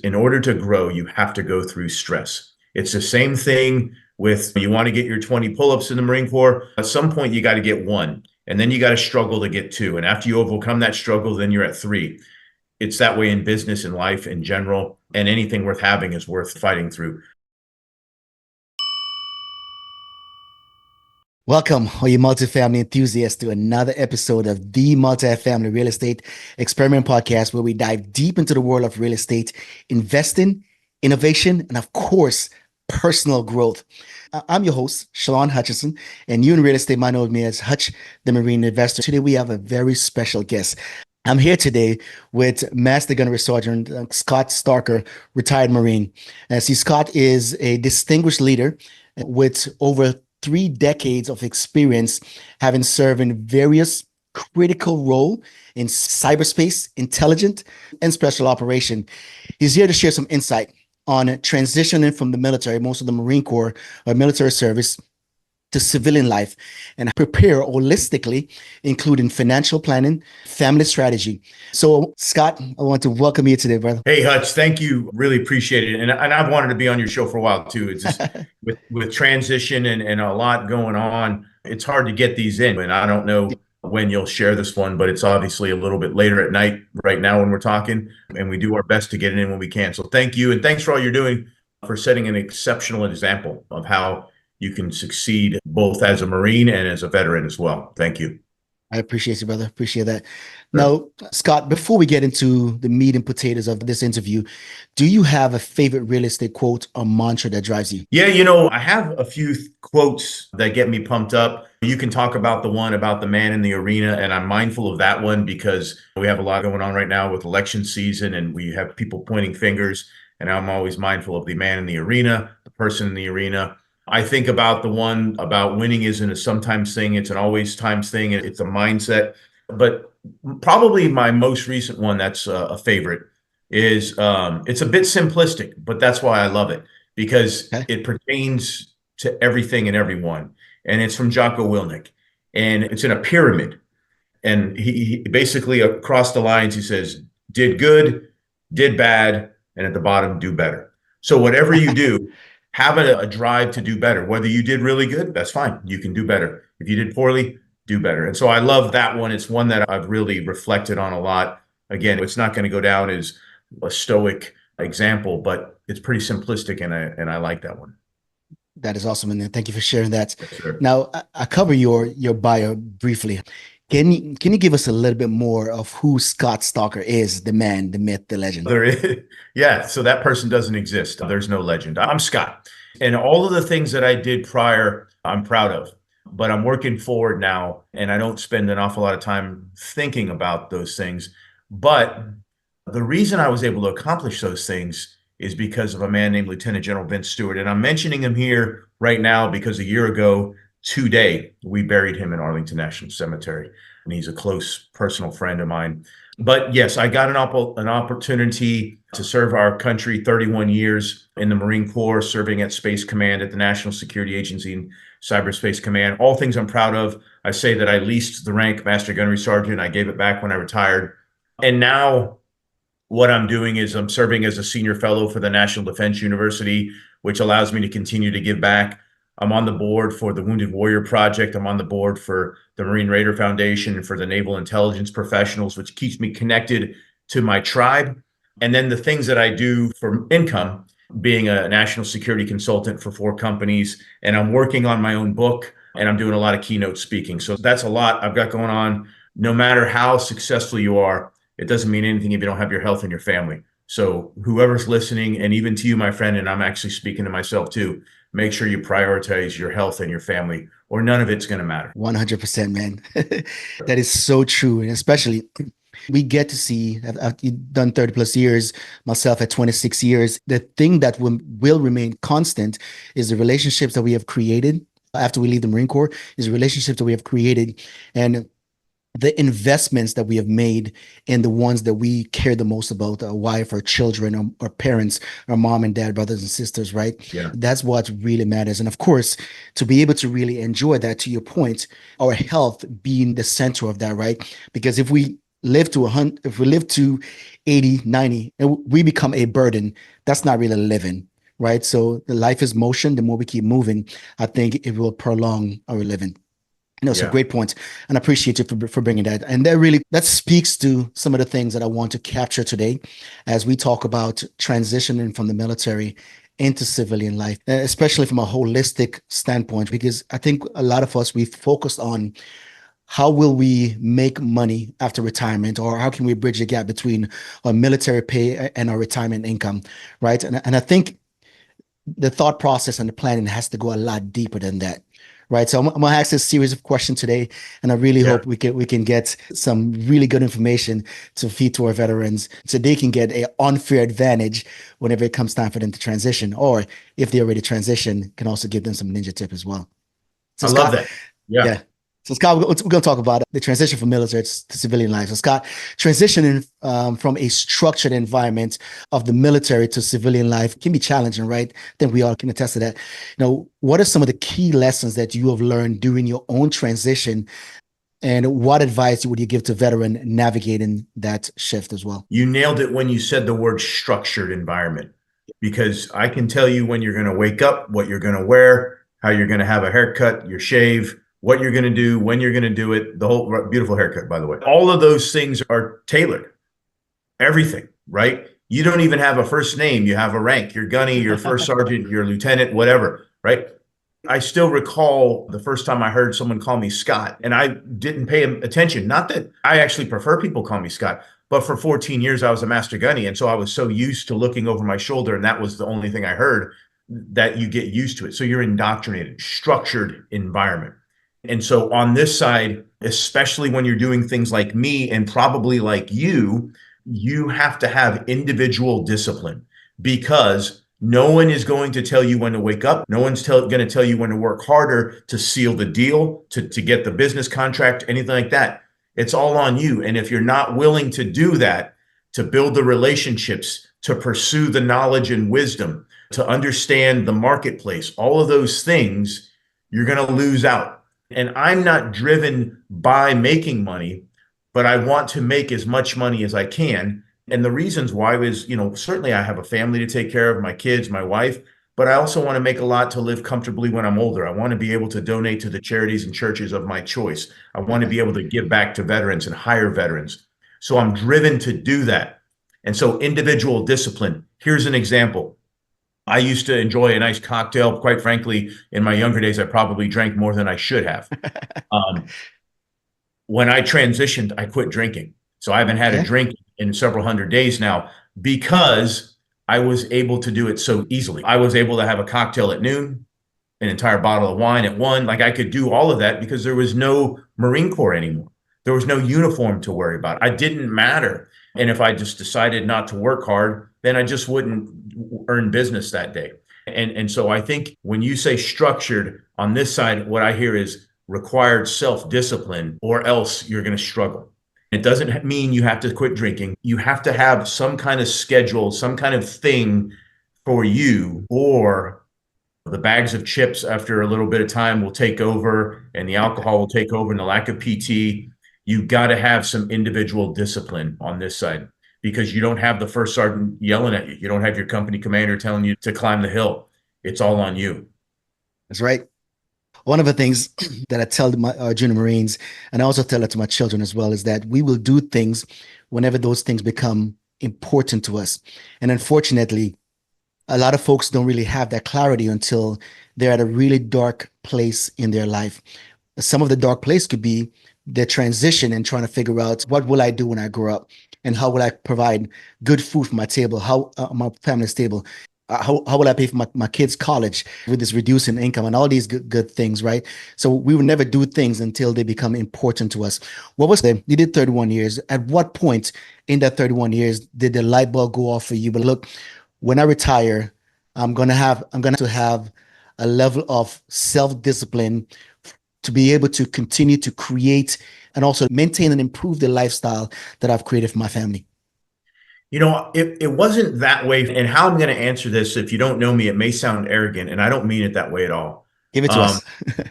In order to grow, you have to go through stress. It's the same thing with you want to get your 20 pull-ups in the Marine Corps. At some point, you got to get one, and then you got to struggle to get two. And after you overcome that struggle, then you're at three. It's that way in business and life in general, and anything worth having is worth fighting through. Welcome, all you multifamily enthusiasts, to another episode of the Multifamily Real Estate Experiment Podcast, where we dive deep into the world of real estate, investing, innovation, and of course, personal growth. I'm your host, Shelon Hutchinson, and you in real estate might know me as Hutch, the Marine Investor. Today, we have a very special guest. I'm here today with Master Gunnery Sergeant Scott Stalker, retired Marine. See, Scott is a distinguished leader with over 3 decades of experience, having served in various critical role in cyberspace, intelligence, and special operation. He's here to share some insight on transitioning from the military, most of the Marine Corps or military service, to civilian life and prepare holistically, including financial planning, family strategy. So, Scott, I want to welcome you today, brother. Hey, Hutch, thank you. Really appreciate it. And I've wanted to be on your show for a while too. It's just with transition and a lot going on, it's hard to get these in. And I don't know when you'll share this one, but it's obviously a little bit later at night right now when we're talking, and we do our best to get it in when we can. So thank you. And thanks for all you're doing for setting an exceptional example of how you can succeed both as a Marine and as a veteran as well. Thank you. I appreciate you, brother. Appreciate that. Sure. Now, Scott, before we get into the meat and potatoes of this interview, do you have a favorite real estate quote or mantra that drives you? Yeah, I have a few quotes that get me pumped up. You can talk about the one about the man in the arena, and I'm mindful of that one because we have a lot going on right now with election season and we have people pointing fingers, and I'm always mindful of the man in the arena, the person in the arena. I think about the one about winning isn't a sometimes thing, it's an always times thing. It's a mindset. But probably my most recent one that's a favorite is it's a bit simplistic, but that's why I love it because Okay. it pertains to everything and everyone. And it's from Jocko Willink. And it's in a pyramid. And he basically across the lines, he says, did good, did bad, and at the bottom, do better. So whatever you do, have a drive to do better. Whether you did really good, that's fine. You can do better. If you did poorly, do better. And so I love that one. It's one that I've really reflected on a lot. Again, it's not going to go down as a stoic example, but it's pretty simplistic, and I like that one. That is awesome. And thank you for sharing that. Yes, sir. Now, I cover your bio briefly. Can you give us a little bit more of who Scott Stalker is, the man, the myth, the legend? There is, yeah. So that person doesn't exist. There's no legend. I'm Scott, and all of the things that I did prior, I'm proud of. But I'm working forward now, and I don't spend an awful lot of time thinking about those things. But the reason I was able to accomplish those things is because of a man named Lieutenant General Vince Stewart, and I'm mentioning him here right now because a year ago today we buried him in Arlington National Cemetery, and he's a close personal friend of mine. But yes, I got an opportunity to serve our country 31 years in the Marine Corps, serving at Space Command at the National Security Agency and Cyberspace Command. All things I'm proud of. I say that I leased the rank Master Gunnery Sergeant. I gave it back when I retired. And now what I'm doing is I'm serving as a senior fellow for the National Defense University, which allows me to continue to give back. I'm on the board for the Wounded Warrior Project. I'm on the board for the Marine Raider Foundation and for the Naval Intelligence Professionals, which keeps me connected to my tribe. And then the things that I do for income, being a national security consultant for 4 companies, and I'm working on my own book, and I'm doing a lot of keynote speaking. So that's a lot I've got going on. No matter how successful you are, it doesn't mean anything if you don't have your health and your family. So whoever's listening, and even to you, my friend, and I'm actually speaking to myself too, make sure you prioritize your health and your family, or none of it's going to matter. 100%, man. That is so true. And especially we get to see, I've done 30 plus years, myself at 26 years. The thing that will remain constant is the relationships that we have created after we leave the Marine Corps, is the relationships that we have created and the investments that we have made in the ones that we care the most about, our wife, our children, our parents, our mom and dad, brothers and sisters, right? Yeah. That's what really matters. And of course, to be able to really enjoy that, to your point, our health being the center of that, right? Because if we live to 100, if we live to 80, 90, and we become a burden, that's not really living, right? So the life is motion. The more we keep moving, I think it will prolong our living. So Yeah. great point. And I appreciate you for bringing that. And that speaks to some of the things that I want to capture today as we talk about transitioning from the military into civilian life, especially from a holistic standpoint, because I think a lot of us, we focused on how will we make money after retirement, or how can we bridge the gap between our military pay and our retirement income, right? And I think the thought process and the planning has to go a lot deeper than that. Right. So I'm gonna ask this series of questions today, and I really Yeah. hope we can get some really good information to feed to our veterans so they can get an unfair advantage whenever it comes time for them to transition, or if they already transition, can also give them some ninja tip as well. So I love Scott, that. Yeah. yeah. So Scott, we're going to talk about the transition from military to civilian life. So Scott, transitioning from a structured environment of the military to civilian life can be challenging, right? I think we all can attest to that. What are some of the key lessons that you have learned during your own transition, and what advice would you give to veteran navigating that shift as well? You nailed it when you said the word structured environment, because I can tell you when you're going to wake up, what you're going to wear, how you're going to have a haircut, your shave, what you're going to do, when you're going to do it, the whole beautiful haircut, by the way. All of those things are tailored. Everything, right? You don't even have a first name. You have a rank. You're gunny, you're first sergeant, you're lieutenant, whatever, right? I still recall the first time I heard someone call me Scott, and I didn't pay attention. Not that I actually prefer people call me Scott, but for 14 years I was a master gunny, and so I was so used to looking over my shoulder, and that was the only thing I heard, that you get used to it. So you're indoctrinated, structured environment. And so on this side, especially when you're doing things like me and probably like you have to have individual discipline, because no one is going to tell you when to wake up. No one's going to tell you when to work harder to seal the deal, to get the business contract, anything like that. It's all on you. And if you're not willing to do that, to build the relationships, to pursue the knowledge and wisdom, to understand the marketplace, all of those things, you're going to lose out. And I'm not driven by making money, but I want to make as much money as I can. And the reasons why is, certainly I have a family to take care of, my kids, my wife, but I also want to make a lot to live comfortably when I'm older. I want to be able to donate to the charities and churches of my choice. I want to be able to give back to veterans and hire veterans. So I'm driven to do that. And so individual discipline. Here's an example. I used to enjoy a nice cocktail. Quite frankly, in my younger days, I probably drank more than I should have. When I transitioned, I quit drinking. So I haven't had a Yeah. drink in several hundred days now, because I was able to do it so easily. I was able to have a cocktail at noon, an entire bottle of wine at 1. Like, I could do all of that because there was no Marine Corps anymore. There was no uniform to worry about. I didn't matter. And if I just decided not to work hard, then I just wouldn't earn business that day. And so I think when you say structured on this side, what I hear is required self-discipline, or else you're going to struggle. It doesn't mean you have to quit drinking. You have to have some kind of schedule, some kind of thing for you, or the bags of chips after a little bit of time will take over, and the alcohol will take over, and the lack of PT. You got to have some individual discipline on this side, because you don't have the first sergeant yelling at you. You don't have your company commander telling you to climb the hill. It's all on you. That's right. One of the things that I tell my junior Marines, and I also tell it to my children as well, is that we will do things whenever those things become important to us. And unfortunately, a lot of folks don't really have that clarity until they're at a really dark place in their life. Some of the dark place could be their transition and trying to figure out, what will I do when I grow up, and how will I provide good food for my table, how my family's table. How will I pay for my kids' college with this reducing income and all these good things, right? So we will never do things until they become important to us. You did 31 years. At what point in that 31 years did the light bulb go off for you? But look, when I retire, I'm going to have a level of self-discipline to be able to continue to create and also maintain and improve the lifestyle that I've created for my family. It wasn't that way. And how I'm going to answer this, if you don't know me, it may sound arrogant, and I don't mean it that way at all. Give it to Um, us.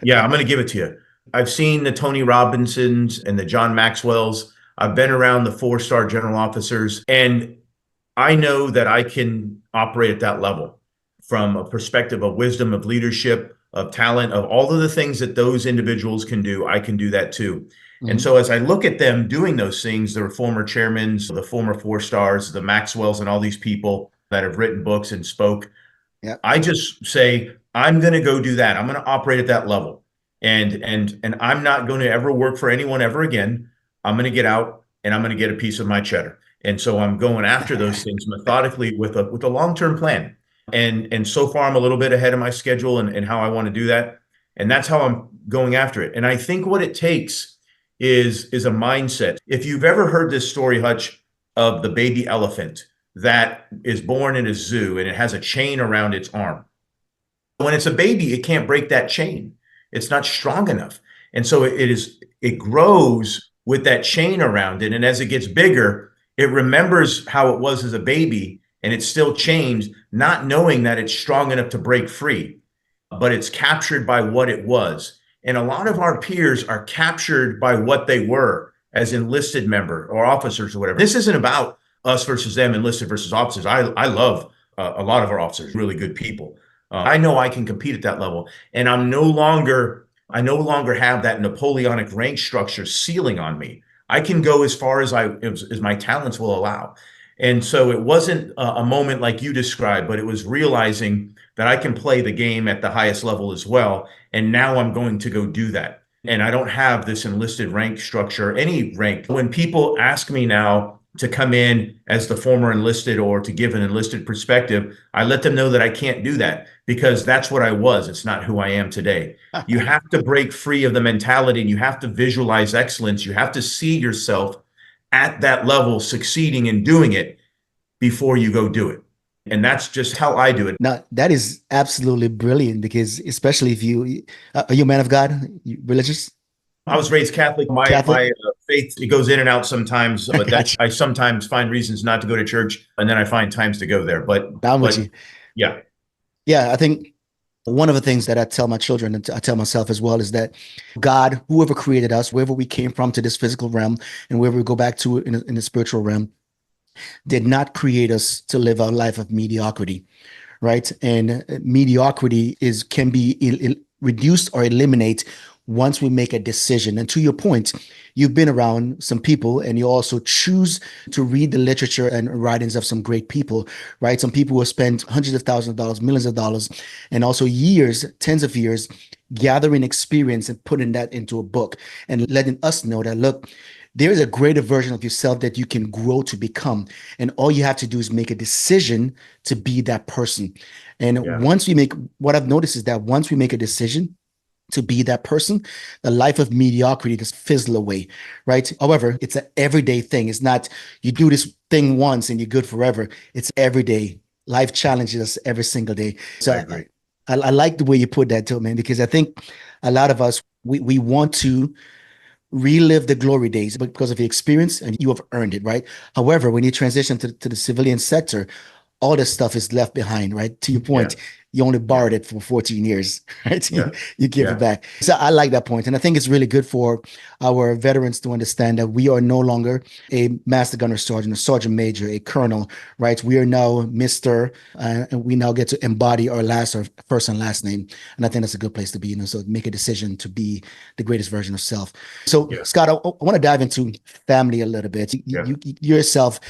yeah, I'm going to give it to you. I've seen the Tony Robinsons and the John Maxwells. I've been around the 4-star general officers, and I know that I can operate at that level from a perspective of wisdom, of leadership, of talent, of all of the things that those individuals can do. I can do that too. And Mhm. so as I look at them doing those things, the former chairmen, the former 4-stars, the Maxwells, and all these people that have written books and spoke, Yeah. I just say, I'm going to go do that. I'm going to operate at that level. And I'm not going to ever work for anyone ever again. I'm going to get out and I'm going to get a piece of my cheddar. And so I'm going after those things methodically with a long-term plan. And so far I'm a little bit ahead of my schedule and how I want to do that. And that's how I'm going after it. And I think what it takes is a mindset. If you've ever heard this story, Hutch, of the baby elephant that is born in a zoo and it has a chain around its arm. When it's a baby, it can't break that chain. It's not strong enough. And so it grows with that chain around it. And as it gets bigger, it remembers how it was as a baby and it's still chained, not knowing that it's strong enough to break free, but it's captured by what it was. And a lot of our peers are captured by what they were as enlisted member or officers or whatever. This isn't about us versus them, enlisted versus officers. I love a lot of our officers, really good people. I know I can compete at that level, and I no longer have that Napoleonic rank structure ceiling on me. I can go as far as my talents will allow. And so it wasn't a moment like you described, but it was realizing that I can play the game at the highest level as well. And now I'm going to go do that. And I don't have this enlisted rank structure, any rank. When people ask me now to come in as the former enlisted or to give an enlisted perspective, I let them know that I can't do that because that's what I was. It's not who I am today. You have to break free of the mentality and you have to visualize excellence. You have to see yourself at that level, succeeding and doing it before you go do it. And that's just how I do it. Now, that is absolutely brilliant because especially if are you a man of God? You religious? I was raised Catholic. My Catholic? faith, it goes in and out sometimes, I but that got you. I sometimes find reasons not to go to church, and then I find times to go there. Down with But you. yeah, Yeah, I think one of the things that I tell my children and I tell myself as well is that God, whoever created us, wherever we came from to this physical realm and wherever we go back to in the spiritual realm, did not create us to live a life of mediocrity, right? And mediocrity can be reduced or eliminate once we make a decision. And to your point, you've been around some people and you also choose to read the literature and writings of some great people, right? Some people who have spent hundreds of thousands of dollars, millions of dollars, and also years, tens of years, gathering experience and putting that into a book and letting us know that, look, there is a greater version of yourself that you can grow to become. And all you have to do is make a decision to be that person. And yeah, what I've noticed is that once we make a decision to be that person, the life of mediocrity just fizzle away, right? However, it's an everyday thing. It's not you do this thing once and you're good forever. It's every day. Life challenges us every single day. I So agree. I like the way you put that too, man, because I think a lot of us, we want to relive the glory days because of the experience and you have earned it, right? However, when you transition to the civilian sector, all this stuff is left behind, right? To your Yeah, point, you only yeah, borrowed it for 14 years, right? yeah, You give it yeah, back. So I like that point. And I think it's really good for our veterans to understand that we are no longer a master gunner sergeant, a sergeant major, a colonel, right? We are now Mr. And we now get to embody our first and last name. And I think that's a good place to be, so make a decision to be the greatest version of self. So yeah, Scott, I want to dive into family a little bit. yeah. You yourself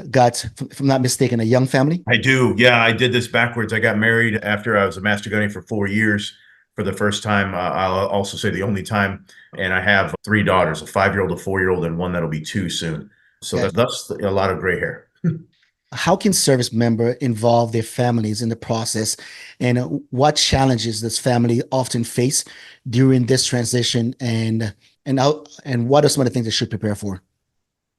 got, if I'm not mistaken, a young family. I do. Yeah, I did this backwards. I got married after I was a master gunny for 4 years for the first time. I'll also say the only time. And I have 3 daughters, a 5-year-old, a 4-year-old, and one that'll be 2 soon. So Okay. that's a lot of gray hair. How can service member involve their families in the process, and what challenges does family often face during this transition, and what are some of the things they should prepare for?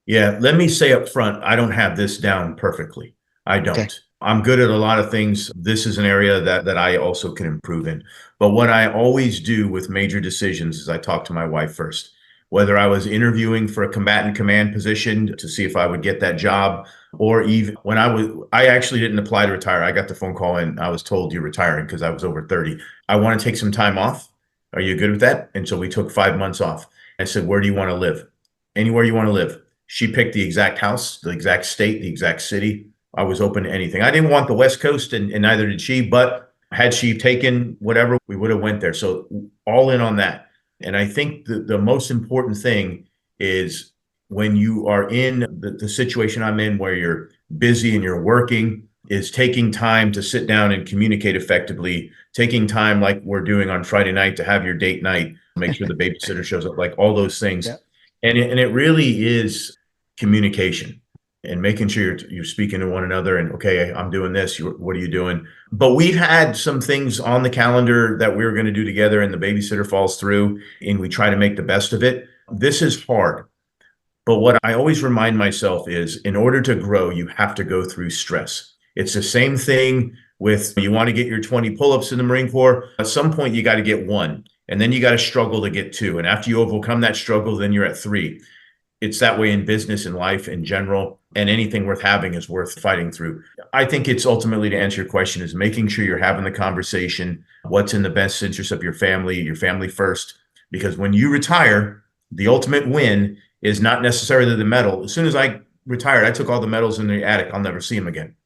Yeah, let me say up front, I don't have this down perfectly. I Okay. don't. I'm good at a lot of things. This is an area that I also can improve in. But what I always do with major decisions is I talk to my wife first. Whether I was interviewing for a combatant command position to see if I would get that job, or even when I actually didn't apply to retire. I got the phone call and I was told you're retiring because I was over 30. I want to take some time off. Are you good with that? And so we took 5 months off. I said, where do you want to live? Anywhere you want to live. She picked the exact house, the exact state, the exact city. I was open to anything. I didn't want the West Coast, and neither did she. But had she taken whatever, we would have went there. So all in on that. And I think the most important thing is when you are in the situation I'm in, where you're busy and you're working, is taking time to sit down and communicate effectively, taking time like we're doing on Friday night to have your date night, make sure the babysitter shows up, like all those things. Yeah. And it really is communication and making sure you're speaking to one another and, okay, I'm doing this. What are you doing? But we've had some things on the calendar that we were going to do together, and the babysitter falls through, and we try to make the best of it. This is hard. But what I always remind myself is, in order to grow, you have to go through stress. It's the same thing with, you want to get your 20 pull-ups in the Marine Corps. At some point, you got to get one, and then you got to struggle to get two. And after you overcome that struggle, then you're at three. It's that way in business and life in general, and anything worth having is worth fighting through. I think it's ultimately, to answer your question, is making sure you're having the conversation, what's in the best interest of your family first. Because when you retire, the ultimate win is not necessarily the medal. As soon as I retired, I took all the medals in the attic. I'll never see them again.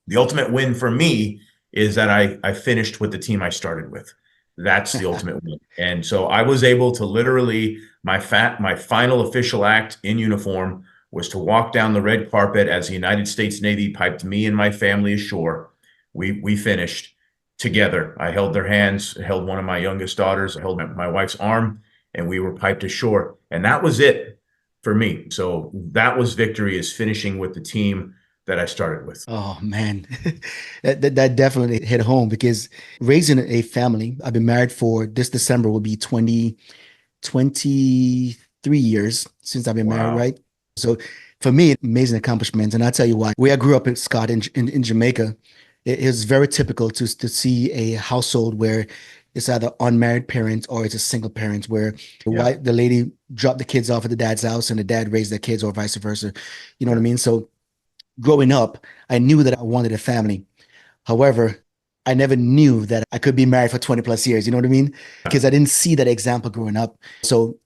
The ultimate win for me is that I finished with the team I started with. That's the ultimate win. And so I was able to literally, my final official act in uniform was to walk down the red carpet as the United States Navy piped me and my family ashore. We finished together. I held their hands, held one of my youngest daughters, I held my wife's arm, and we were piped ashore. And that was it for me. So that was victory, is finishing with the team that I started with. Oh man, that definitely hit home, because raising a family, I've been married for, this December will be 23 years since I've been married, right? So for me, amazing accomplishments. And I'll tell you why. Where I grew up in Scott, in Jamaica, it is very typical to see a household where it's either unmarried parents or it's a single parent, where the lady dropped the kids off at the dad's house and the dad raised their kids, or vice versa. You know what I mean? So growing up, I knew that I wanted a family. However, I never knew that I could be married for 20 plus years. You know what I mean? Because I didn't see that example growing up. So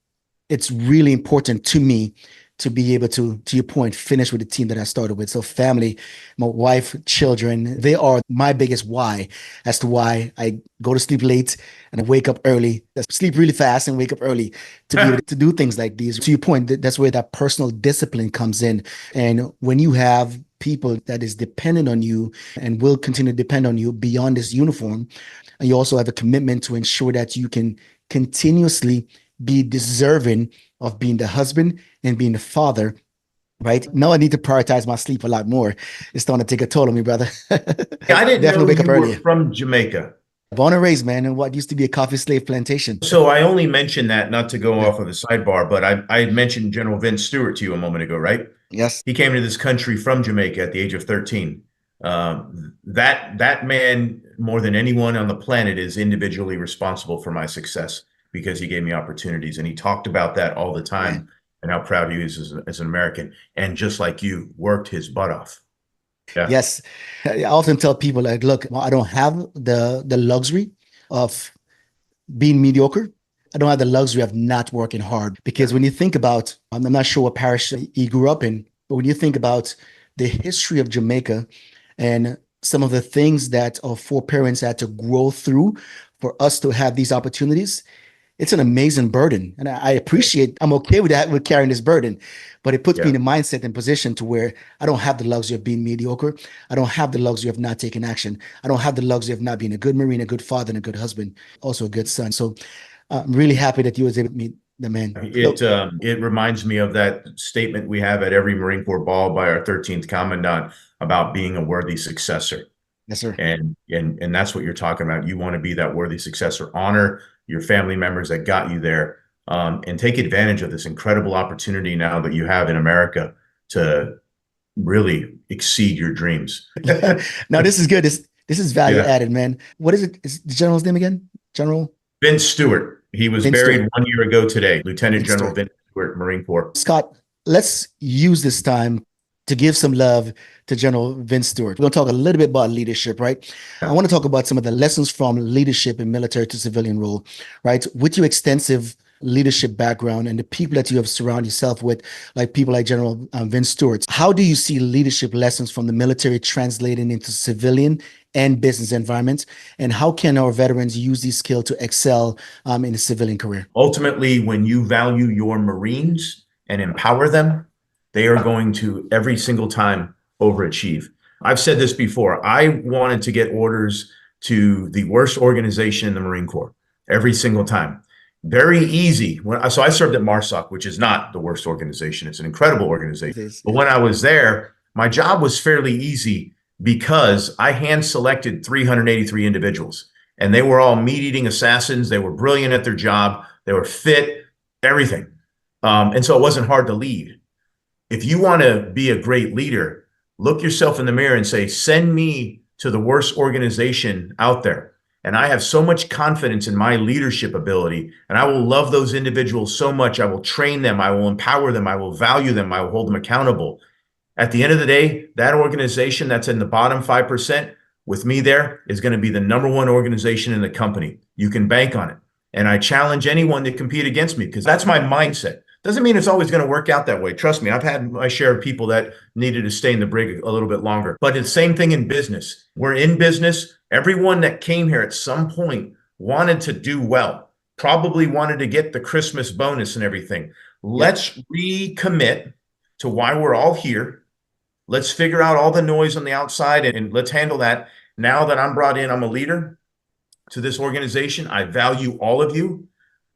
it's really important to me to be able to your point, finish with the team that I started with. So family, my wife, children, they are my biggest why as to why I go to sleep late and I wake up early. I sleep really fast and wake up early to be able to do things like these. To your point, that's where that personal discipline comes in. And when you have people that is dependent on you and will continue to depend on you beyond this uniform, and you also have a commitment to ensure that you can continuously be deserving of being the husband and being the father, right? Now I need to prioritize my sleep a lot more. It's starting to take a toll on me, brother. I didn't Definitely know wake up you early. were from Jamaica. Born and raised, man, in what used to be a coffee slave plantation. So I only mentioned that not to go off of a sidebar, but I had mentioned General Vince Stewart to you a moment ago, right? Yes. He came to this country from Jamaica at the age of 13. That man, more than anyone on the planet, is individually responsible for my success, because he gave me opportunities. And he talked about that all the time, and how proud he is as an American. And just like you, worked his butt off. Yeah. Yes. I often tell people, like, look, I don't have the luxury of being mediocre. I don't have the luxury of not working hard, because when you think about, I'm not sure what parish he grew up in, but when you think about the history of Jamaica and some of the things that our foreparents had to grow through for us to have these opportunities, it's an amazing burden. And I appreciate, I'm okay with that, with carrying this burden, but it puts me in a mindset and position to where I don't have the luxury of being mediocre. I don't have the luxury of not taking action. I don't have the luxury of not being a good Marine, a good father, and a good husband, also a good son. So I'm really happy that you was able to meet the man. It reminds me of that statement we have at every Marine Corps ball by our 13th Commandant about being a worthy successor. Yes, sir. And that's what you're talking about. You want to be that worthy successor. Honor your family members that got you there, and take advantage of this incredible opportunity now that you have in America to really exceed your dreams. No, this is good. This is value added, man. What is it? Is the general's name again? General Vince Stewart. He was buried 1 year ago today. Lieutenant General Vince Stewart, Marine Corps. Scott, let's use this time to give some love to General Vince Stewart. We're going to talk a little bit about leadership, right? I want to talk about some of the lessons from leadership in military to civilian role, right? With your extensive leadership background and the people that you have surrounded yourself with, like people like General Vince Stewart, how do you see leadership lessons from the military translating into civilian and business environments? And how can our veterans use these skills to excel in a civilian career? Ultimately, when you value your Marines and empower them, they are going to every single time overachieve. I've said this before. I wanted to get orders to the worst organization in the Marine Corps every single time. Very easy. So I served at MARSOC, which is not the worst organization. It's an incredible organization. But when I was there, my job was fairly easy because I hand selected 383 individuals, and they were all meat-eating assassins. They were brilliant at their job. They were fit, everything. And so it wasn't hard to lead. If you want to be a great leader, look yourself in the mirror and say, send me to the worst organization out there. And I have so much confidence in my leadership ability, and I will love those individuals so much. I will train them. I will empower them. I will value them. I will hold them accountable. At the end of the day, that organization that's in the bottom 5% with me there is going to be the number one organization in the company. You can bank on it. And I challenge anyone to compete against me because that's my mindset. Doesn't mean it's always going to work out that way. Trust me, I've had my share of people that needed to stay in the brig a little bit longer. But it's the same thing in business. We're in business. Everyone that came here at some point wanted to do well, probably wanted to get the Christmas bonus and everything. Let's recommit to why we're all here. Let's figure out all the noise on the outside and let's handle that. Now that I'm brought in, I'm a leader to this organization. I value all of you.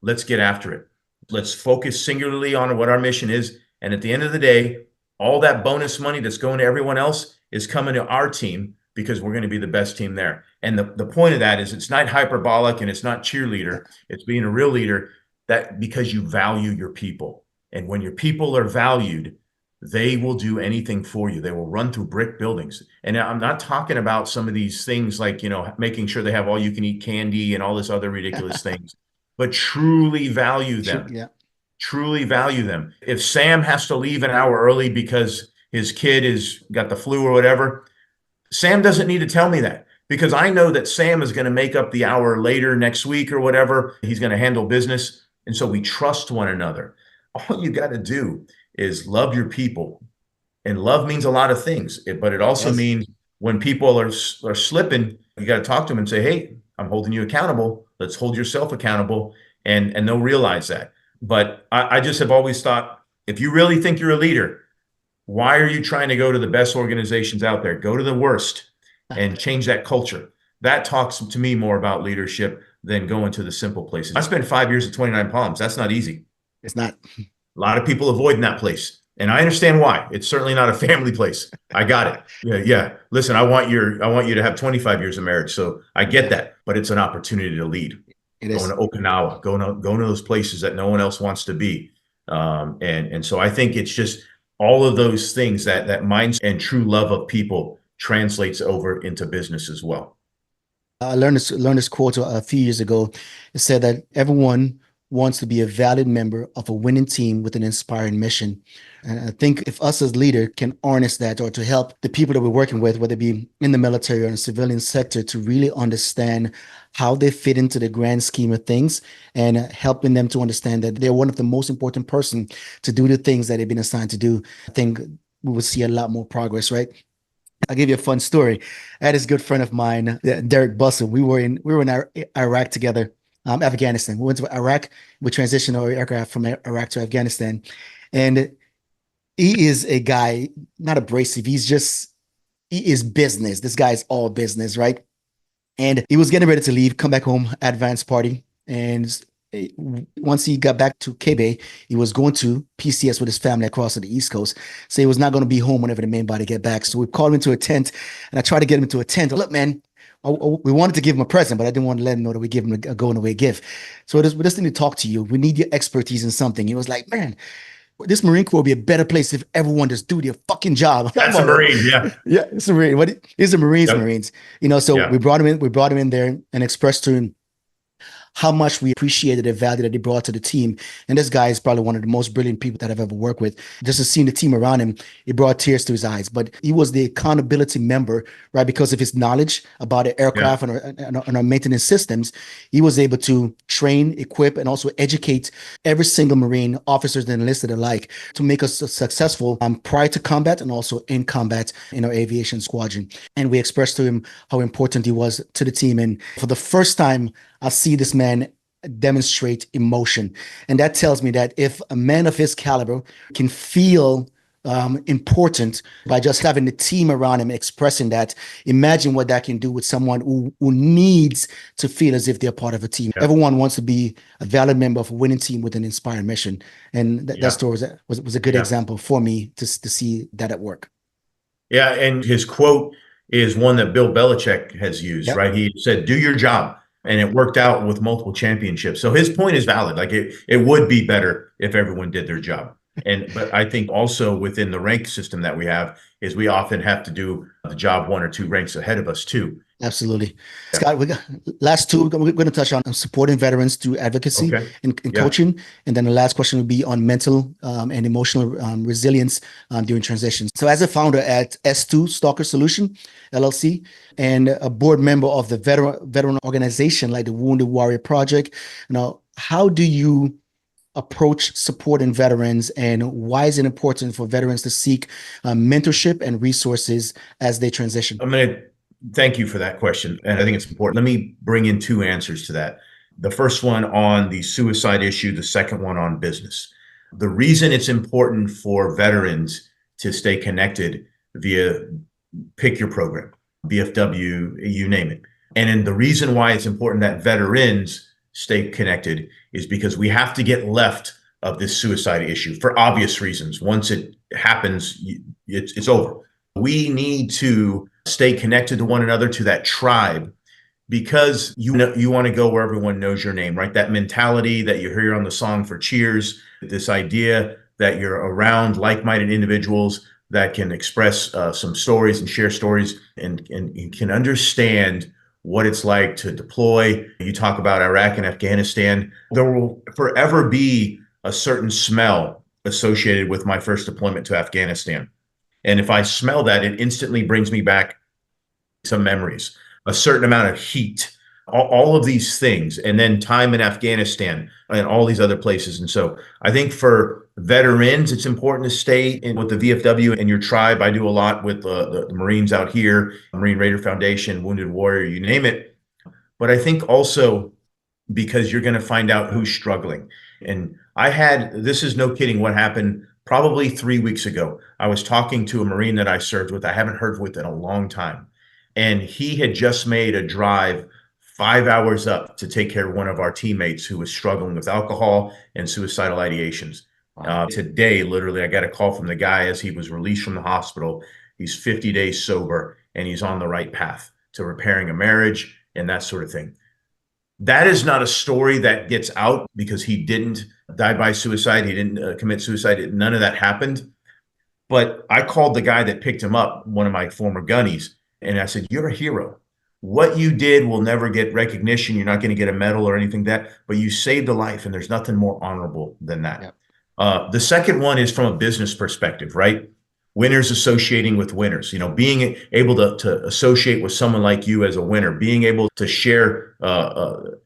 Let's get after it. Let's focus singularly on what our mission is. And at the end of the day, all that bonus money that's going to everyone else is coming to our team because we're going to be the best team there. And the point of that is it's not hyperbolic and it's not cheerleader. It's being a real leader that because you value your people. And when your people are valued, they will do anything for you. They will run through brick buildings. And I'm not talking about some of these things like, making sure they have all you can eat candy and all this other ridiculous things, but truly value them. Yeah. Truly value them. If Sam has to leave an hour early because his kid has got the flu or whatever, Sam doesn't need to tell me that because I know that Sam is going to make up the hour later next week or whatever. He's going to handle business. And so we trust one another. All you got to do is love your people. And love means a lot of things, but it also means when people are slipping, you got to talk to them and say, hey, I'm holding you accountable. Let's hold yourself accountable. And they'll realize that. But I just have always thought, if you really think you're a leader, why are you trying to go to the best organizations out there? Go to the worst and change that culture. That talks to me more about leadership than going to the simple places. I spent 5 years at 29 Palms. That's not easy. It's not. A lot of people avoiding that place. And I understand why. It's certainly not a family place. I got it. Yeah. Listen, I want you to have 25 years of marriage. So I get that, but it's an opportunity to lead. Going to Okinawa, going to those places that no one else wants to be. And so I think it's just all of those things that mindset and true love of people translates over into business as well. I learned this quote a few years ago. It said that everyone wants to be a valued member of a winning team with an inspiring mission. And I think if us as leaders can harness that or to help the people that we're working with, whether it be in the military or in the civilian sector, to really understand how they fit into the grand scheme of things and helping them to understand that they're one of the most important person to do the things that they've been assigned to do, I think we will see a lot more progress, right? I'll give you a fun story. I had this good friend of mine, Derek Bussell. We were in Iraq together. Afghanistan. We went to Iraq. We transitioned our aircraft from Iraq to Afghanistan. And he is a guy, not abrasive. He is business. This guy is all business, right? And he was getting ready to leave, come back home, advance party. And once he got back to K-Bay, he was going to PCS with his family across to the East Coast. So he was not going to be home whenever the main body get back. So we called him into a tent, and I tried to get him into a tent. Look, man, we wanted to give him a present, but I didn't want to let him know that we give him a going away gift. So we just need to talk to you. We need your expertise in something. He was like, man, this Marine Corps would be a better place if everyone just do their fucking job. That's a Marine, yeah. Yeah, it's a Marine. What is a Marines? Yep. Marines. So we brought him in there and expressed to him how much we appreciated the value that they brought to the team. And this guy is probably one of the most brilliant people that I've ever worked with. Just to see the team around him, it brought tears to his eyes. But he was the accountability member, right? Because of his knowledge about the aircraft and our maintenance systems, he was able to train, equip, and also educate every single Marine, officers and enlisted alike, to make us successful prior to combat and also in combat in our aviation squadron. And we expressed to him how important he was to the team. And for the first time, I see this man demonstrate emotion. And that tells me that if a man of his caliber can feel important by just having the team around him expressing that, imagine what that can do with someone who needs to feel as if they're part of a team. Yeah. Everyone wants to be a valid member of a winning team with an inspired mission. And that story was a good example for me to see that at work. Yeah, and his quote is one that Bill Belichick has used, right? He said, "Do your job." And it worked out with multiple championships. So his point is valid. Like it would be better if everyone did their job. But I think also within the rank system that we have is we often have to do the job one or two ranks ahead of us too. Absolutely. Yeah. Scott, we got last two, we're going to touch on supporting veterans through advocacy and coaching. And then the last question will be on mental and emotional resilience during transitions. So as a founder at S2 Stalker Solution, LLC, and a board member of the veteran organization like the Wounded Warrior Project, how do you approach supporting veterans, and why is it important for veterans to seek mentorship and resources as they transition? I'm going to thank you for that question. And I think it's important. Let me bring in two answers to that. The first one on the suicide issue, the second one on business. The reason it's important for veterans to stay connected via pick your program, VFW, you name it. And the reason why it's important that veterans stay connected is because we have to get left of this suicide issue for obvious reasons. Once it happens, it's over. We need to stay connected to one another, to that tribe, because you want to go where everyone knows your name, right? That mentality that you hear on the song for Cheers, this idea that you're around like-minded individuals that can express some stories and share stories and you can understand what it's like to deploy. You talk about Iraq and Afghanistan. There will forever be a certain smell associated with my first deployment to Afghanistan. And if I smell that, it instantly brings me back to memories, a certain amount of heat, all of these things, and then time in Afghanistan and all these other places. And so I think for veterans, it's important to stay in with the VFW and your tribe. I do a lot with the Marines out here, Marine Raider Foundation, Wounded Warrior, you name it. But I think also because you're going to find out who's struggling. And this is no kidding, what happened probably 3 weeks ago. I was talking to a Marine that I served with, I haven't heard with in a long time. And he had just made a drive 5 hours up to take care of one of our teammates who was struggling with alcohol and suicidal ideations. Today, literally, I got a call from the guy as he was released from the hospital. He's 50 days sober and he's on the right path to repairing a marriage and that sort of thing. That is not a story that gets out because he didn't die by suicide. He didn't commit suicide. None of that happened. But I called the guy that picked him up, one of my former gunnies, and I said, "You're a hero. What you did will never get recognition. You're not going to get a medal or anything like that, but you saved a life, and there's nothing more honorable than that." Yep. The second one is from a business perspective, right? Winners associating with winners, being able to associate with someone like you as a winner, being able to share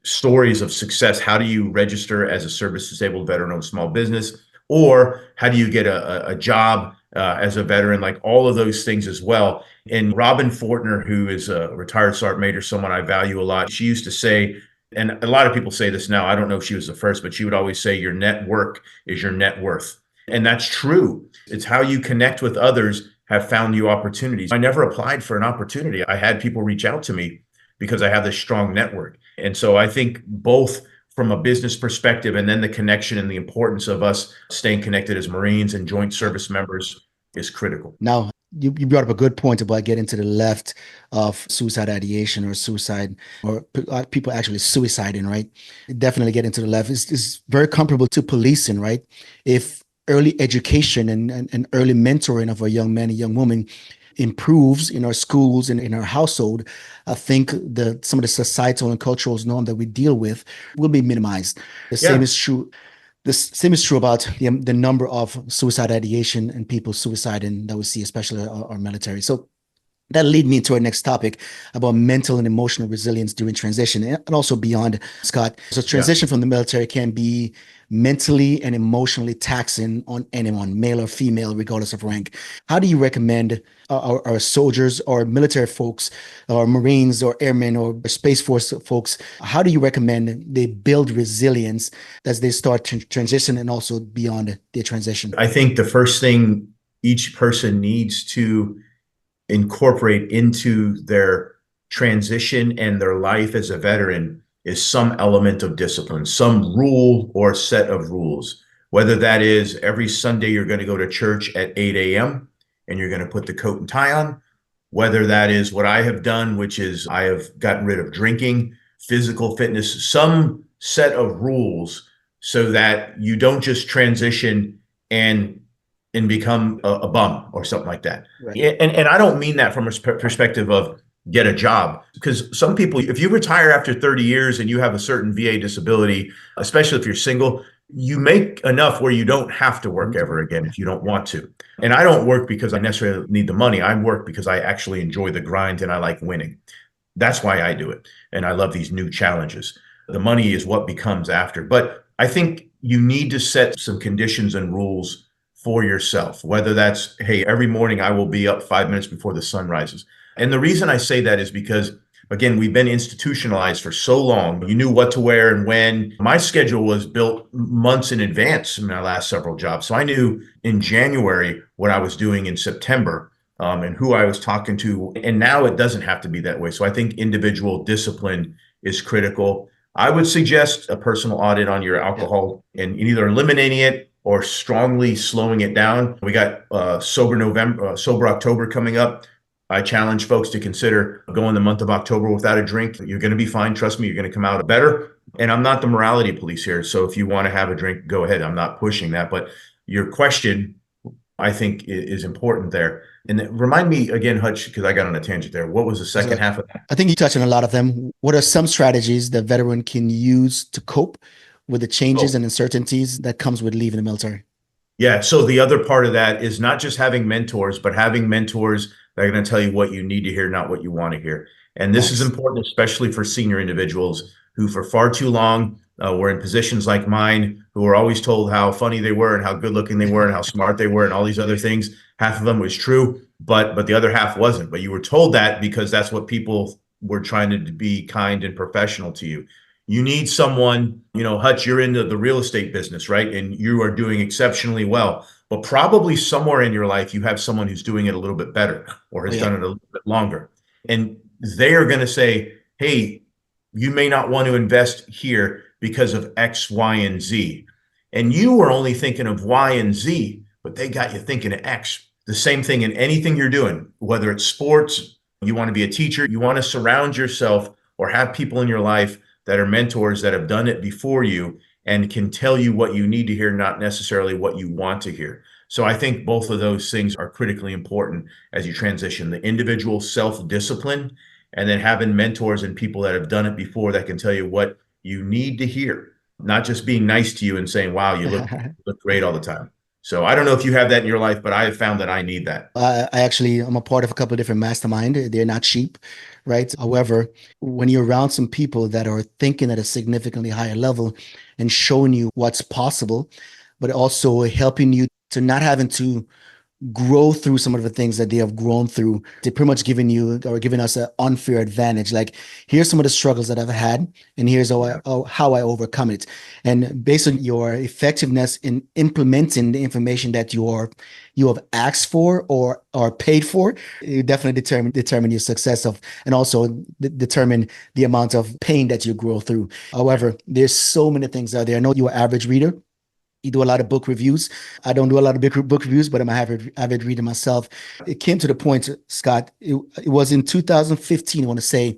stories of success. How do you register as a service disabled veteran-owned small business? Or how do you get a job as a veteran? Like all of those things as well. And Robin Fortner, who is a retired sergeant major, someone I value a lot, she used to say, and a lot of people say this now, I don't know if she was the first, but she would always say, your network is your net worth. And that's true. It's how you connect with others have found you opportunities. I never applied for an opportunity. I had people reach out to me because I have this strong network. And so I think both from a business perspective and then the connection and the importance of us staying connected as Marines and joint service members is critical. Now, you brought up a good point about getting to the left of suicide ideation or suicide, or people actually suiciding, right? Definitely getting to the left is very comparable to policing, right? If early education and early mentoring of a young man, a young woman improves in our schools and in our household, I think some of the societal and cultural norm that we deal with will be minimized. The same Yeah. is true. The same is true about the number of suicide ideation and people suiciding that we see, especially our military. So that lead me to our next topic about mental and emotional resilience during transition and also beyond, Scott. So Yeah. transition from the military can be mentally and emotionally taxing on anyone, male or female, regardless of rank. How do you recommend our soldiers or military folks or Marines or airmen or Space Force folks, how do you recommend they build resilience as they start to transition and also beyond their transition? I think the first thing each person needs to incorporate into their transition and their life as a veteran is some element of discipline, some rule or set of rules. Whether that is every Sunday you're going to go to church at 8 a.m. and you're going to put the coat and tie on, whether that is what I have done, which is I have gotten rid of drinking, physical fitness, some set of rules so that you don't just transition and become a bum or something like that. Right. And I don't mean that from a perspective of get a job, because some people, if you retire after 30 years and you have a certain VA disability, especially if you're single, you make enough where you don't have to work ever again if you don't want to. And I don't work because I necessarily need the money. I work because I actually enjoy the grind and I like winning. That's why I do it. And I love these new challenges. The money is what becomes after. But I think you need to set some conditions and rules for yourself, whether that's, hey, every morning I will be up 5 minutes before the sun rises. And the reason I say that is because, again, we've been institutionalized for so long. You knew what to wear and when. My schedule was built months in advance in my last several jobs. So I knew in January what I was doing in September, and who I was talking to. And now it doesn't have to be that way. So I think individual discipline is critical. I would suggest a personal audit on your alcohol and either eliminating it or strongly slowing it down. We got sober October coming up. I challenge folks to consider going the month of October without a drink. You're going to be fine. Trust me, you're going to come out better. And I'm not the morality police here. So if you want to have a drink, go ahead. I'm not pushing that. But your question, I think, is important there. And remind me again, Hutch, because I got on a tangent there. What was the second half of that? I think you touched on a lot of them. What are some strategies that veteran can use to cope with the changes and uncertainties that comes with leaving the military? Yeah. So the other part of that is not just having mentors, but having mentors that are going to tell you what you need to hear, not what you want to hear. And this is important, especially for senior individuals who for far too long were in positions like mine, who were always told how funny they were and how good looking they were and how smart they were and all these other things. Half of them was true, but the other half wasn't. But you were told that because that's what people were trying to be kind and professional to you. You need someone, Hutch, you're into the real estate business, right? And you are doing exceptionally well. But probably somewhere in your life, you have someone who's doing it a little bit better or has done it a little bit longer. And they are going to say, hey, you may not want to invest here because of X, Y, and Z. And you were only thinking of Y and Z, but they got you thinking of X. The same thing in anything you're doing, whether it's sports, you want to be a teacher, you want to surround yourself or have people in your life that are mentors that have done it before you and can tell you what you need to hear, not necessarily what you want to hear. So I think both of those things are critically important as you transition: the individual self-discipline and then having mentors and people that have done it before that can tell you what you need to hear, not just being nice to you and saying, wow, you look great all the time. So I don't know if you have that in your life, but I have found that I need that. I'm a part of a couple of different mastermind. They're not cheap, right? However, when you're around some people that are thinking at a significantly higher level and showing you what's possible, but also helping you to not having to grow through some of the things that they have grown through. They're pretty much giving you or giving us an unfair advantage. Like, here's some of the struggles that I've had, and here's how I overcome it. And based on your effectiveness in implementing the information that you have asked for or are paid for, you definitely determine your success of, and also determine the amount of pain that you grow through. However, there's so many things out there. I know you're an average reader. You do a lot of book reviews. I don't do a lot of book reviews, but I'm an avid reader myself. It came to the point, Scott, it was in 2015, I want to say,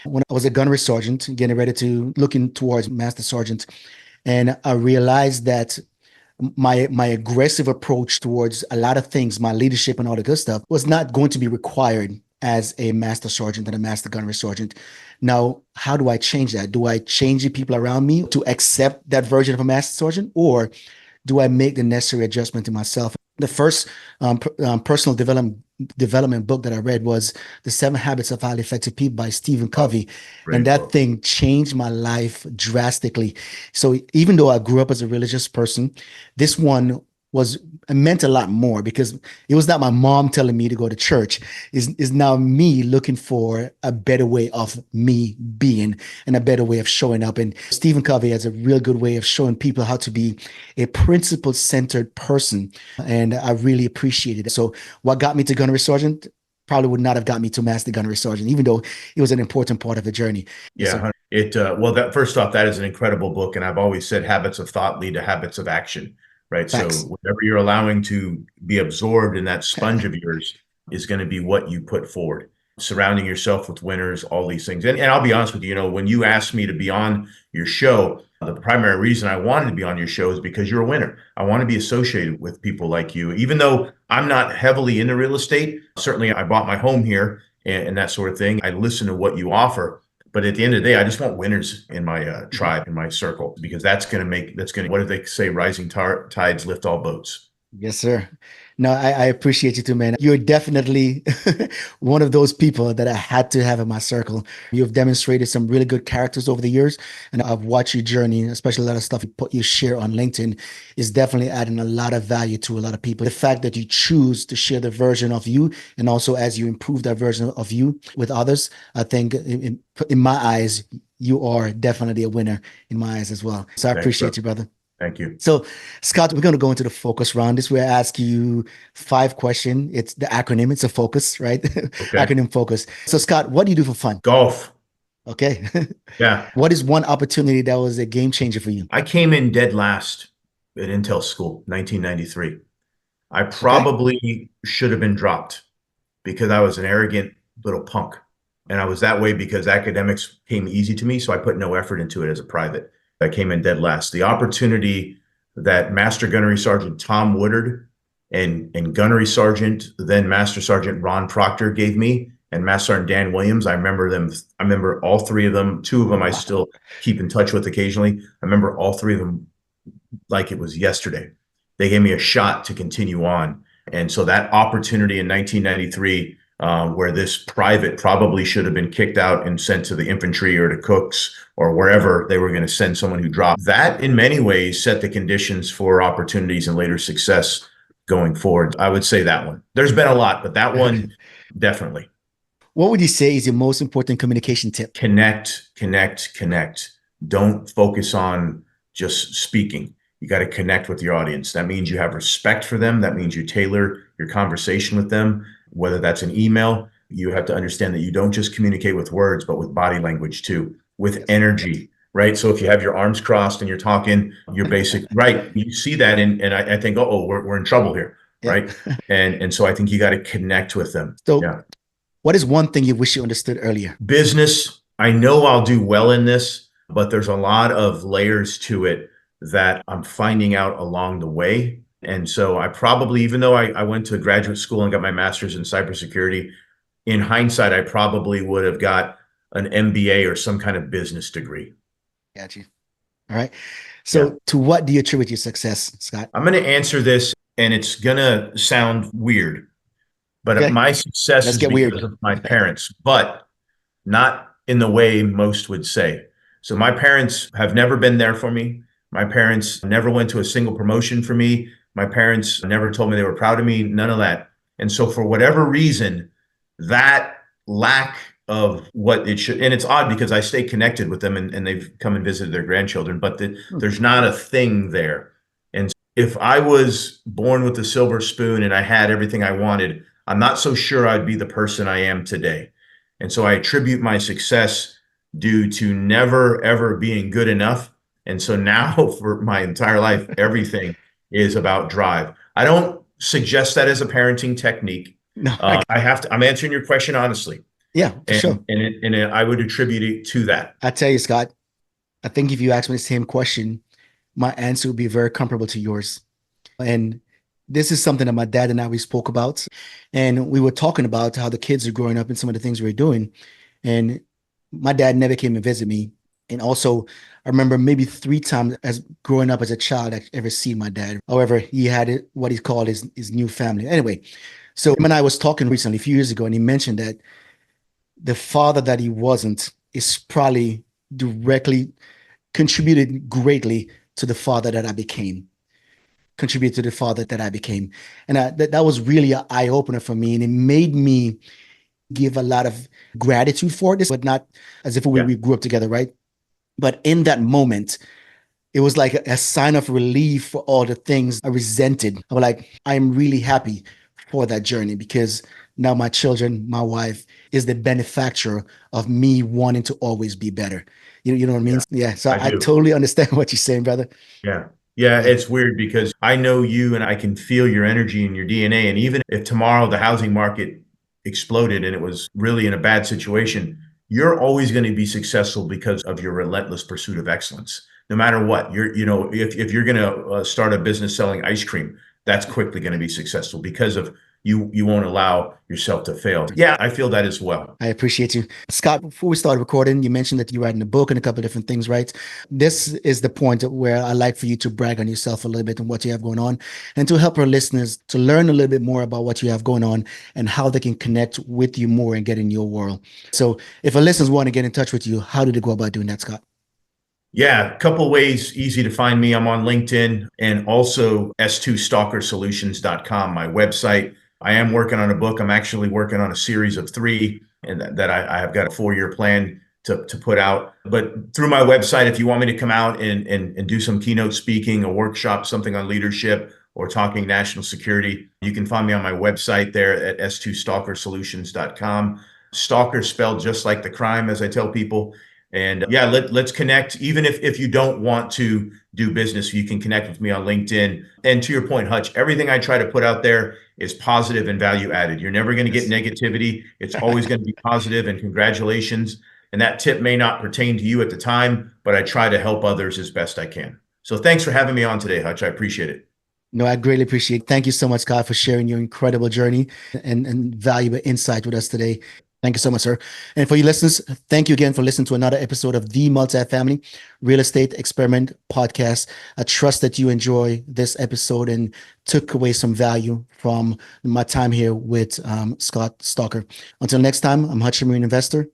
when I was a gunnery sergeant, getting ready to looking towards master sergeant. And I realized that my aggressive approach towards a lot of things, my leadership and all the good stuff, was not going to be required as a master sergeant and a master gunnery sergeant. Now, how do I change that? Do I change the people around me to accept that version of a master sergeant, or do I make the necessary adjustment to myself? The first personal development book that I read was The 7 Habits of Highly Effective People by Stephen Covey. And that thing changed my life drastically. So even though I grew up as a religious person, this one meant a lot more, because it was not my mom telling me to go to church. Is now me looking for a better way of me being and a better way of showing up. And Stephen Covey has a real good way of showing people how to be a principle-centered person. And I really appreciated it. So what got me to Gunnery Sergeant probably would not have got me to Master Gunnery Sergeant, even though it was an important part of the journey. Yeah. Well, that first off, that is an incredible book. And I've always said habits of thought lead to habits of action. Right. Facts. So whatever you're allowing to be absorbed in that sponge of yours is going to be what you put forward. Surrounding yourself with winners, all these things. And I'll be honest with you, when you asked me to be on your show, the primary reason I wanted to be on your show is because you're a winner. I want to be associated with people like you, even though I'm not heavily into real estate. Certainly, I bought my home here and that sort of thing. I listen to what you offer. But at the end of the day, I just want winners in my tribe, in my circle, because what do they say? Rising tides lift all boats. Yes, sir. No, I appreciate you too, man. You're definitely one of those people that I had to have in my circle. You've demonstrated some really good characters over the years, and I've watched your journey, especially a lot of stuff you share on LinkedIn is definitely adding a lot of value to a lot of people. The fact that you choose to share the version of you, and also as you improve that version of you with others, I think in my eyes, you are definitely a winner in my eyes as well. So I appreciate you, brother. Thank you. So, Scott, we're going to go into the focus round. This is where I ask you 5 questions. It's the acronym. It's a focus, right? Okay. Acronym focus. So, Scott, what do you do for fun? Golf. Okay. Yeah. What is one opportunity that was a game changer for you? I came in dead last at Intel school, 1993. I probably should have been dropped because I was an arrogant little punk. And I was that way because academics came easy to me. So I put no effort into it as a private. I came in dead last. The opportunity that Master Gunnery Sergeant Tom Woodard and Gunnery Sergeant, then Master Sergeant Ron Proctor gave me, and Master Sergeant Dan Williams, I remember them. I remember all 3 of them. 2 of them I still keep in touch with occasionally. I remember all 3 of them like it was yesterday. They gave me a shot to continue on. And so that opportunity in 1993, where this private probably should have been kicked out and sent to the infantry or to cooks or wherever they were going to send someone who dropped. That in many ways set the conditions for opportunities and later success going forward. I would say that one. There's been a lot, but that one definitely. What would you say is your most important communication tip? Connect. Don't focus on just speaking. You got to connect with your audience. That means you have respect for them. That means you tailor your conversation with them. Whether that's an email, you have to understand that you don't just communicate with words, but with body language too, with energy, right? So if you have your arms crossed and you're talking, you're basic, right? You see that and I think, we're in trouble here, right? And so I think you got to connect with them. So what is one thing you wish you understood earlier? Business. I know I'll do well in this, but there's a lot of layers to it that I'm finding out along the way. And so I probably, even though I went to graduate school and got my master's in cybersecurity, in hindsight, I probably would have got an MBA or some kind of business degree. Got you. All right. So to what do you attribute your success, Scott? I'm going to answer this and it's going to sound weird, but my success is because of my parents, but not in the way most would say. So my parents have never been there for me. My parents never went to a single promotion for me. My parents never told me they were proud of me, none of that. And so for whatever reason, that lack of what it should, and it's odd because I stay connected with them and they've come and visited their grandchildren, but there's not a thing there. And if I was born with a silver spoon and I had everything I wanted, I'm not so sure I'd be the person I am today. And so I attribute my success due to never, ever being good enough. And so now for my entire life, everything is about drive. I don't suggest that as a parenting technique. No, I'm answering your question honestly. Yeah, for sure. And I would attribute it to that. I tell you, Scott, I think if you ask me the same question, my answer would be very comparable to yours. And this is something that my dad and we spoke about. And we were talking about how the kids are growing up and some of the things we were doing. And my dad never came and visit me. And also, I remember maybe 3 times as growing up as a child, I ever seen my dad. However, he had what he called his new family. Anyway, so him and I was talking recently, a few years ago, and he mentioned that the father that he wasn't is probably directly contributed greatly to the father that I became. Contributed to the father that I became. And that was really an eye opener for me. And it made me give a lot of gratitude for this, but not as if we grew up together, right? But in that moment, it was like a sign of relief for all the things I resented. I was like, I'm really happy for that journey because now my children, my wife is the benefactor of me wanting to always be better. You know what I mean? Yeah. So I do. totally understand what you're saying, brother. Yeah. Yeah, it's weird because I know you and I can feel your energy and your DNA. And even if tomorrow the housing market exploded and it was really in a bad situation, you're always going to be successful because of your relentless pursuit of excellence. No matter what, if you're going to start a business selling ice cream, that's quickly going to be successful because of you won't allow yourself to fail. Yeah, I feel that as well. I appreciate you. Scott, before we started recording, you mentioned that you're writing a book and a couple of different things, right? This is the point where I like for you to brag on yourself a little bit and what you have going on and to help our listeners to learn a little bit more about what you have going on and how they can connect with you more and get in your world. So if our listeners want to get in touch with you, how do they go about doing that, Scott? Yeah, a couple ways easy to find me. I'm on LinkedIn and also s2stalkersolutions.com, my website. I am working on a book. I'm actually working on a series of 3 and that I have got a 4-year plan to put out. But through my website, if you want me to come out and do some keynote speaking, a workshop, something on leadership or talking national security, you can find me on my website there at s2stalkersolutions.com. Stalker spelled just like the crime, as I tell people. And yeah, let's connect. Even if you don't want to do business, you can connect with me on LinkedIn. And to your point, Hutch, everything I try to put out there is positive and value added. You're never going to get negativity. It's always going to be positive, and congratulations. And that tip may not pertain to you at the time, but I try to help others as best I can. So thanks for having me on today, Hutch. I appreciate it. No, I greatly appreciate it. Thank you so much, Scott, for sharing your incredible journey and valuable insight with us today. Thank you so much, sir. And for you listeners, thank you again for listening to another episode of the Multifamily Real Estate Experiment Podcast. I trust that you enjoy this episode and took away some value from my time here with Scott Stalker. Until next time, I'm Hutch, Marine Investor.